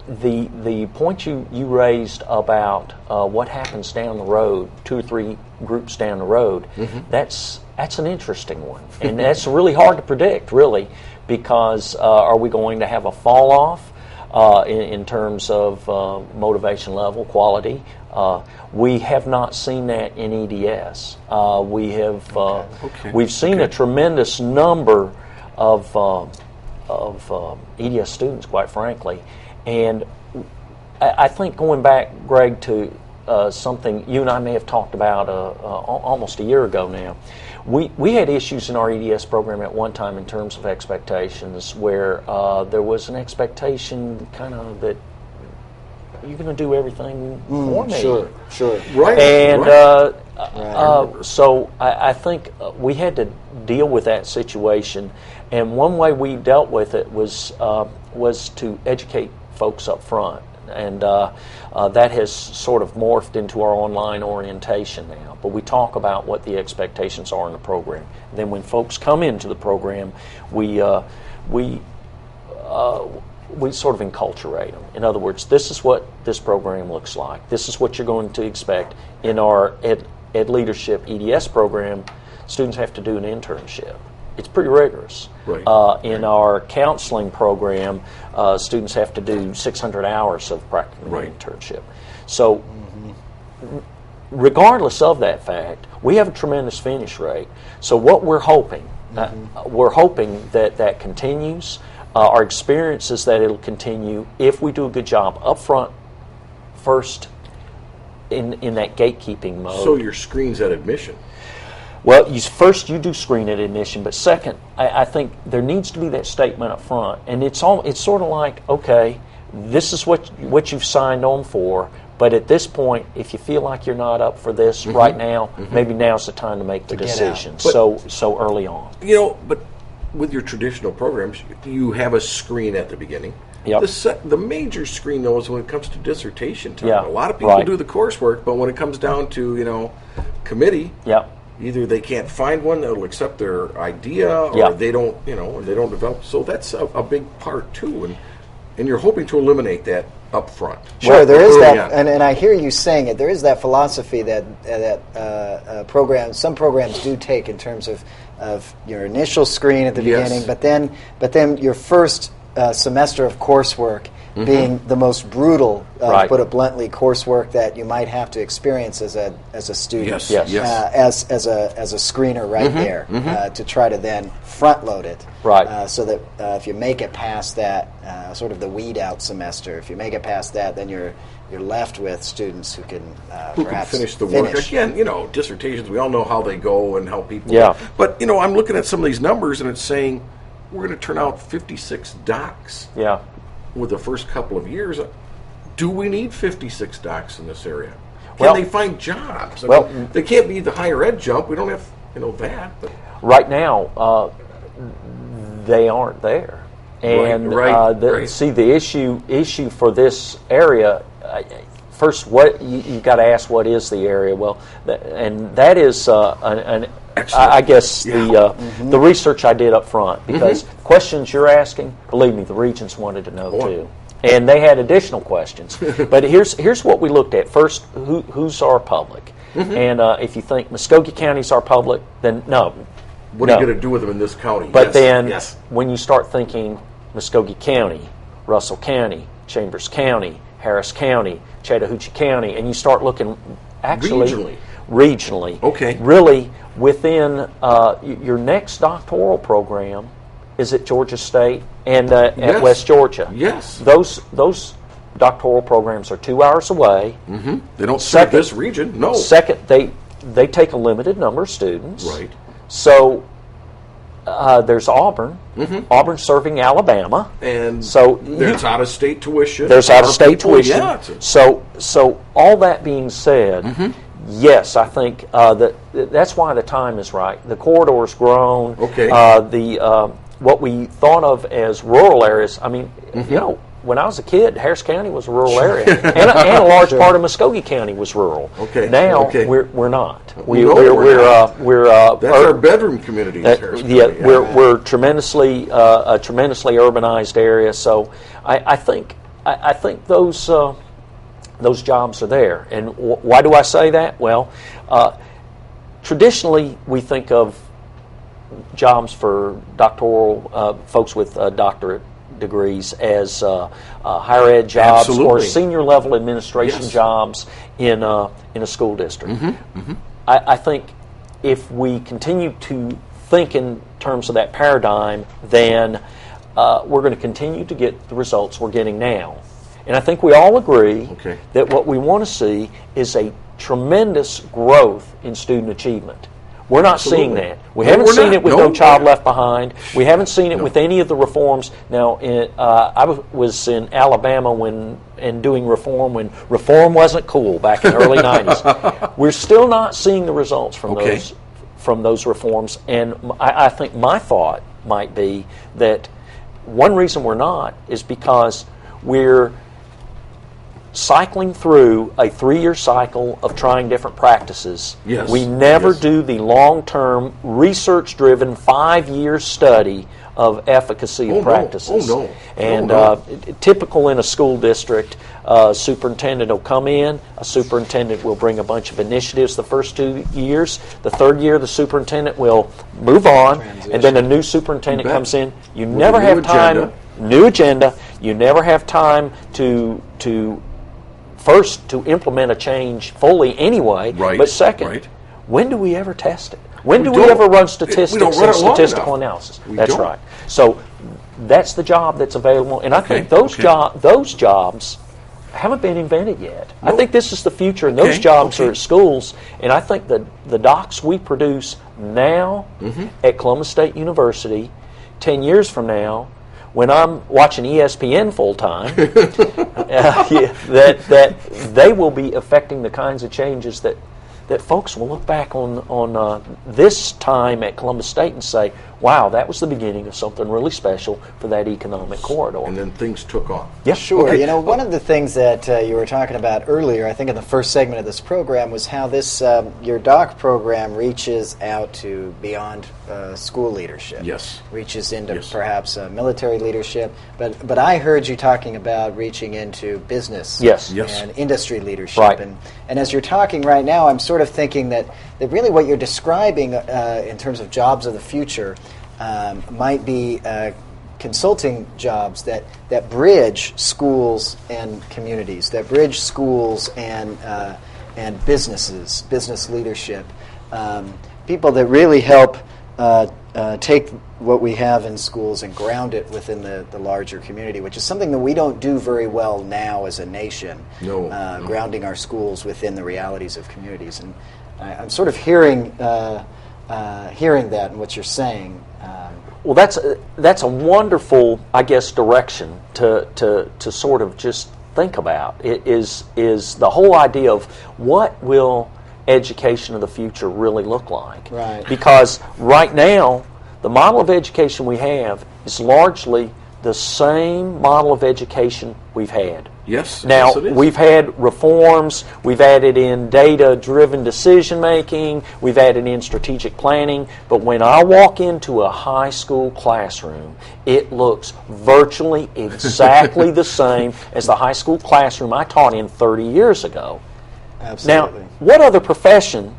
the point you raised about what happens down the road, 2 or 3 groups down the road, that's an interesting one, and that's really hard to predict, really, because are we going to have a fall off in terms of motivation level, quality? We have not seen that in EDS. We've seen a tremendous number of EDS students, quite frankly, and I think going back, Greg, to something you and I may have talked about almost a year ago now. We had issues in our EDS program at one time in terms of expectations, where there was an expectation kind of that you're going to do everything for me. Sure. Right. And so I think we had to deal with that situation, and one way we dealt with it was to educate folks up front. And that has sort of morphed into our online orientation now. But we talk about what the expectations are in the program. And then when folks come into the program, we sort of enculturate them. In other words, this is what this program looks like. This is what you're going to expect. In our Ed Leadership EDS program, students have to do an internship. It's pretty rigorous. Right. In our counseling program, students have to do 600 hours of practical internship. So regardless of that fact, we have a tremendous finish rate. So what we're hoping that continues. Our experience is that it'll continue if we do a good job up front, first in that gatekeeping mode. So your screen's at admission. Well, first you do screen at admission, but second, I think there needs to be that statement up front, and it's sort of like, okay, this is what you've signed on for, but at this point, if you feel like you're not up for this right now, maybe now's the time to make the decision. So early on. But with your traditional programs, you have a screen at the beginning. Yep. The major screen, though, is when it comes to dissertation time. Yeah. A lot of people do the coursework, but when it comes down to committee. Yep. Either they can't find one that will accept their idea, or they don't, or they don't develop. So that's a big part too, and you're hoping to eliminate that up front. Sure, there is early that, on. and I hear you saying it. There is that philosophy that some programs do take in terms of your initial screen at the Yes. beginning, but then your first semester of coursework being the most brutal, Right. to put it bluntly, coursework that you might have to experience as a student. Yes, Yes. yes. As a screener right there, to try to then front load it, Right. so that if you make it past that sort of the weed out semester, if you make it past that, then you're left with students who can Who can perhaps finish the work. Again, dissertations, we all know how they go and how people... Yeah. But, I'm looking at some of these numbers, and it's saying we're going to turn out 56 docs Yeah. with the first couple of years. Do we need 56 docs in this area? Can Well- they find jobs? I well- mean, they can't be the higher ed jump. We don't have, that. But Right now, they aren't there. And right. see, the issue for this area, first, what you got to ask, what is the area? Well, and that is I guess the research I did up front, because questions you're asking, believe me, the Regents wanted to know too, and they had additional questions. But here's what we looked at first: who's our public, and if you think Muskogee County's our public, then no. what are you going to do with them in this county? But Yes, then yes. when you start thinking Muskogee County, Russell County, Chambers County, Harris County, Chattahoochee County, and you start looking actually regionally, Okay. really within your next doctoral program is at Georgia State and at Yes. West Georgia. Yes. Those doctoral programs are 2 hours away. They don't serve Second- this region. No. Second, they take a limited number of students. Right. So there's Auburn. Auburn serving Alabama. And So there's out-of-state tuition. There's Our out-of-state people, tuition. Yeah, it's a- So all that being said, yes, I think that's why the time is right. The corridor's grown. Okay. What we thought of as rural areas. I mean, when I was a kid, Harris County was a rural area, and a large part of Muskogee County was rural. Okay. Now Okay. we're not. No, we're not. We're That's our bedroom community. is Harris County. we're tremendously a tremendously urbanized area. So I think those jobs are there. And why do I say that? Well, traditionally we think of jobs for doctoral folks with doctorate degrees as higher ed jobs or Absolutely. senior level administration Yes. jobs in a school district. I think if we continue to think in terms of that paradigm, then we're going to continue to get the results we're getting now. And I think we all agree Okay. that what we want to see is a tremendous growth in student achievement. We're not seeing Absolutely. that. We No, haven't we're seen not. it with No, No Child we're- Left Behind. We haven't seen it with any of the reforms. Now, I was in Alabama and doing reform when reform wasn't cool back in the early 90s. We're still not seeing the results from Okay. those reforms. And I think my thought might be that one reason we're not is because we're cycling through a 3-year cycle of trying different practices. Yes, We never yes. do the long-term, research-driven 5-year study of efficacy Oh, of no. practices. Oh, no. And Oh, typical in a school district, superintendent will come in, a superintendent will bring a bunch of initiatives the first 2 years. The third year, the superintendent will move on, and then a new superintendent You bet. comes in. You With never a new have time. agenda. New agenda. You never have time to first to implement a change fully anyway. Right, But second, right. when do we ever test it? When do We we don't. ever run We don't statistics run and it long statistical enough. analysis? We That's don't. right. So that's the job that's available, and I think Okay, those okay. those jobs haven't been invented yet. I No. think this is the future, and those Okay, jobs okay. are at schools. And I think that the docs we produce now at Columbus State University, 10 years from now, when I'm watching ESPN full time, that they will be affecting the kinds of changes that that folks will look back on this time at Columbus State and say, wow, that was the beginning of something really special for that economic corridor. And then things took off. Yeah, sure. Okay. You know, one of the things that you were talking about earlier, I think in the first segment of this program, was how this your doc program reaches out to beyond school leadership. Yes. Reaches into Yes. perhaps military leadership. But I heard you talking about reaching into business. Yes. Yes. And industry leadership. Right. And as you're talking right now, I'm sort of thinking that really what you're describing in terms of jobs of the future might be consulting jobs that bridge schools and communities, that bridge schools and businesses, business leadership, people that really help take what we have in schools and ground it within the larger community, which is something that we don't do very well now as a nation. No. Grounding our schools within the realities of communities, and I'm sort of hearing that and what you're saying. Well, that's a wonderful, I guess, direction to sort of just think about. It is the whole idea of what will education of the future really look like. Right. Because right now, the model of education we have is largely the same model of education we've had. Yes. Now, yes, it is. we've had reforms, we've added in data-driven decision-making, we've added in strategic planning, but when I walk into a high school classroom, it looks virtually exactly the same as the high school classroom I taught in 30 years ago. Absolutely. Now, what other profession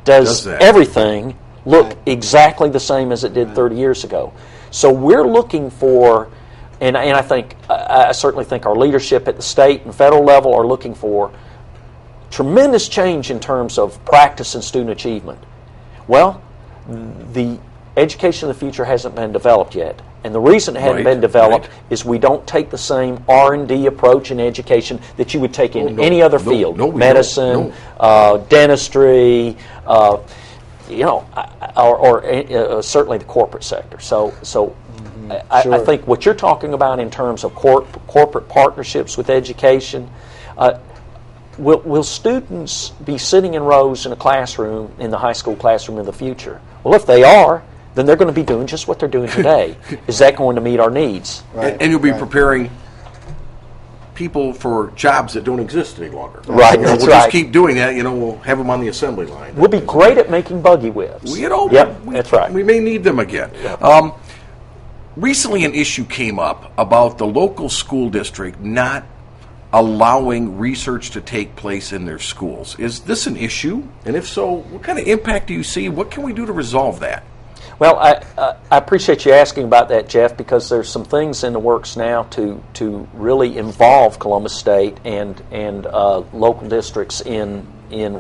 does that? everything look Right. exactly the same as it did 30 years ago? So we're looking for, and I certainly think our leadership at the state and federal level are looking for tremendous change in terms of practice and student achievement. Well, the education of the future hasn't been developed yet. And the reason it hadn't Right, been developed right. is we don't take the same R&D approach in education that you would take in no, any other no, field. no, we Medicine, don't, dentistry, or certainly the corporate sector. So I Sure. think what you're talking about in terms of corporate partnerships with education, will students be sitting in rows in a classroom, in the high school classroom in the future? Well, if they are, then they're going to be doing just what they're doing today. Is that going to meet our needs? Right. And you'll be Right. preparing people for jobs that don't exist any longer. Right, You know, that's we'll just right. keep doing that. We'll have them on the assembly line. We'll be great at making buggy whips. Yep, that's right. We may need them again. Recently, an issue came up about the local school district not allowing research to take place in their schools. Is this an issue? And if so, what kind of impact do you see? What can we do to resolve that? Well, I appreciate you asking about that, Jeff, because there's some things in the works now to really involve Columbus State and local districts in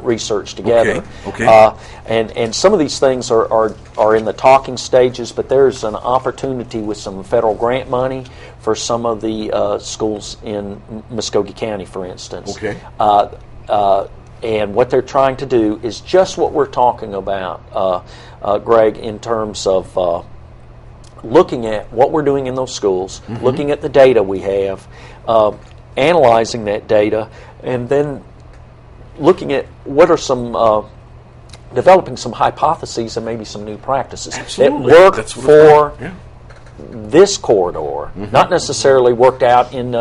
research together. Okay. And some of these things are in the talking stages, but there's an opportunity with some federal grant money for some of the schools in Muskogee County, for instance. Okay. And what they're trying to do is just what we're talking about, Greg, in terms of looking at what we're doing in those schools, looking at the data we have, analyzing that data, and then looking at what are some, developing some hypotheses and maybe some new practices Absolutely. that work That's what for yeah. this corridor, not necessarily worked out in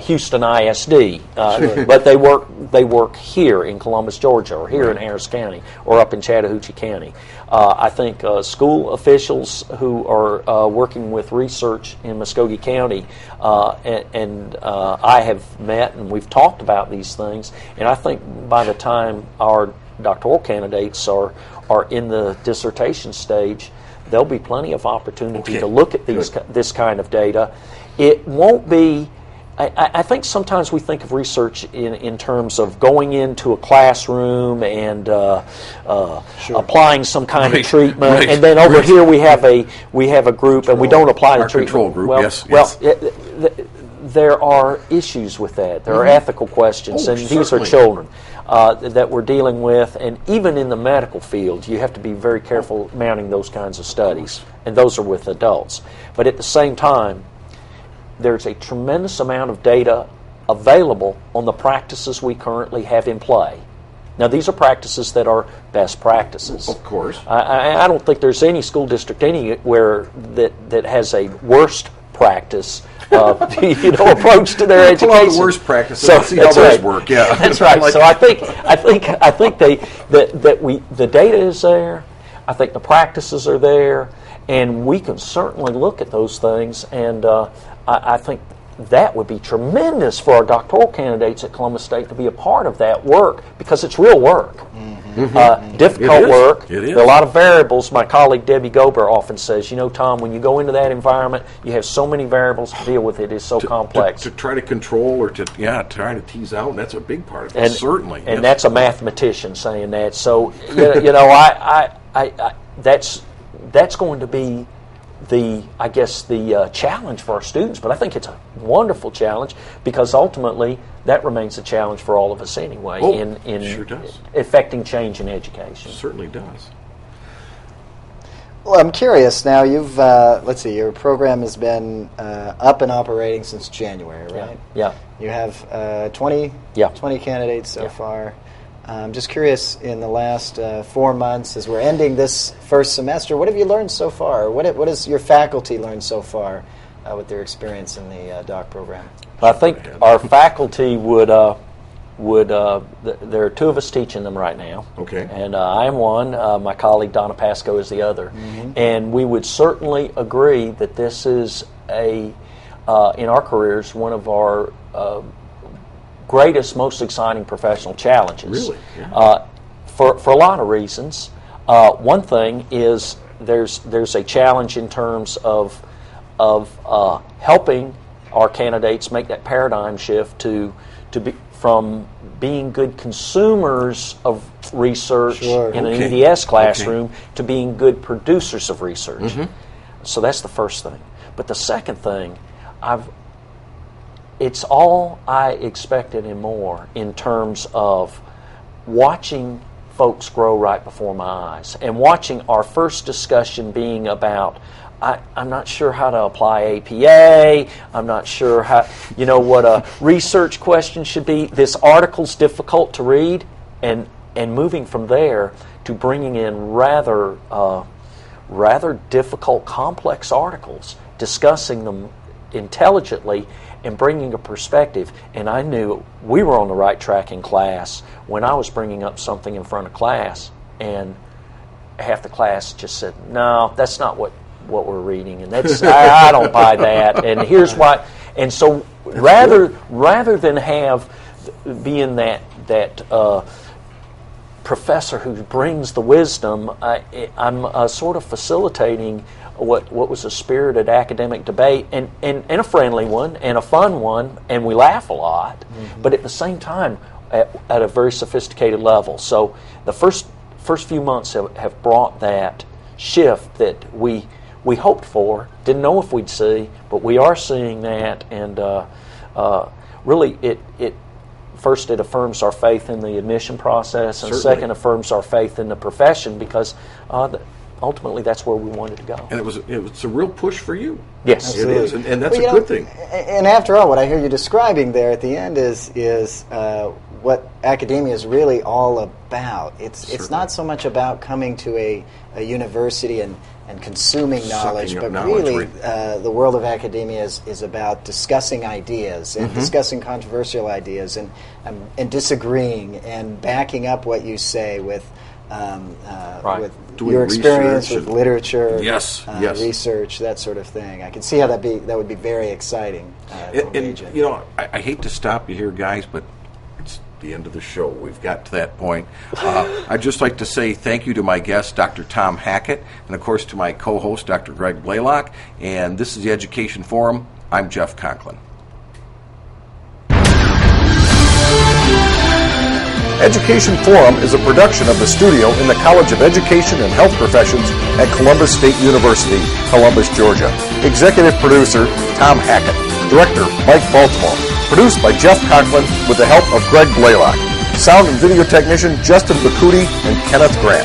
Houston ISD, but they work here in Columbus, Georgia, or here in Harris County, or up in Chattahoochee County. I think school officials who are working with research in Muskogee County, and I have met and we've talked about these things, and I think by the time our doctoral candidates are in the dissertation stage, there'll be plenty of opportunity to look at this kind of data. It won't be. I think sometimes we think of research in terms of going into a classroom and applying some kind of treatment, and then over here we have a group and we don't apply the treatment. Control group. Well, yes. There are issues with that. There are ethical questions, and these are certainly. children that we're dealing with. And even in the medical field, you have to be very careful mounting those kinds of studies, and those are with adults. But at the same time, there's a tremendous amount of data available on the practices we currently have in play. Now, these are practices that are best practices. Of course. I don't think there's any school district anywhere that has a worst practice approach to their education. Pull out the worst practices and see how that's those right. work. Yeah, That's right. So I think the data is there. I think the practices are there, and we can certainly look at those things. And I think that would be tremendous for our doctoral candidates at Columbus State to be a part of that work, because it's real work. Difficult work. It is. There are a lot of variables. My colleague Debbie Gober often says, Tom, when you go into that environment, you have so many variables to deal with. It is so complex. To try to control or to try to tease out, and that's a big part of it, certainly. And that's a mathematician saying that. So, that's going to be the challenge for our students, but I think it's a wonderful challenge, because ultimately that remains a challenge for all of us anyway in sure does. affecting change in education. It certainly does. Well, I'm curious now. You've let's see, your program has been up and operating since January, right? Yeah. You have 20 candidates so far. I'm just curious, in the last 4 months, as we're ending this first semester, what have you learned so far? What has your faculty learned so far with their experience in the doc program? I think our faculty would there are two of us teaching them right now. Okay. And I am one. My colleague Donna Pasco is the other. And we would certainly agree that this is in our careers, one of our greatest, most exciting professional challenges. Really? Yeah. For a lot of reasons. One thing is there's a challenge in terms of helping our candidates make that paradigm shift to be from being good consumers of research in an EDS classroom to being good producers of research. So that's the first thing. But the second thing, it's all I expected and more in terms of watching folks grow right before my eyes, and watching our first discussion being about, I'm not sure how to apply APA, I'm not sure how, what a research question should be, this article's difficult to read, and moving from there to bringing in rather difficult, complex articles, discussing them intelligently, and bringing a perspective. And I knew we were on the right track in class when I was bringing up something in front of class, and half the class just said, "No, that's not what we're reading," and that's I don't buy that. And here's why. And so rather than being that professor who brings the wisdom, I'm sort of facilitating what was a spirited academic debate, and a friendly one, and a fun one, and we laugh a lot, but at the same time at a very sophisticated level. So the first few months have brought that shift that we hoped for, didn't know if we'd see, but we are seeing that, and really it first, it affirms our faith in the admission process, and second, affirms our faith in the profession, because ultimately that's where we wanted to go. And it's a real push for you. Yes, absolutely. It is, and that's a good thing. And after all, what I hear you describing there at the end is what academia is really all about. It's not so much about coming to a university and consuming knowledge, but really the world of academia is about discussing ideas and discussing controversial ideas and disagreeing and backing up what you say with your experience with literature, research, that sort of thing. I can see how that would be very exciting. And I hate to stop you here, guys, but it's the end of the show. We've got to that point. I'd just like to say thank you to my guest, Dr. Tom Hackett, and of course to my co-host, Dr. Greg Blaylock. And this is the Education Forum. I'm Jeff Conklin. Education Forum is a production of the studio in the College of Education and Health Professions at Columbus State University, Columbus, Georgia. Executive producer, Tom Hackett. Director, Mike Baltimore. Produced by Jeff Conklin with the help of Greg Blaylock. Sound and video technician, Justin Bakuti and Kenneth Grant.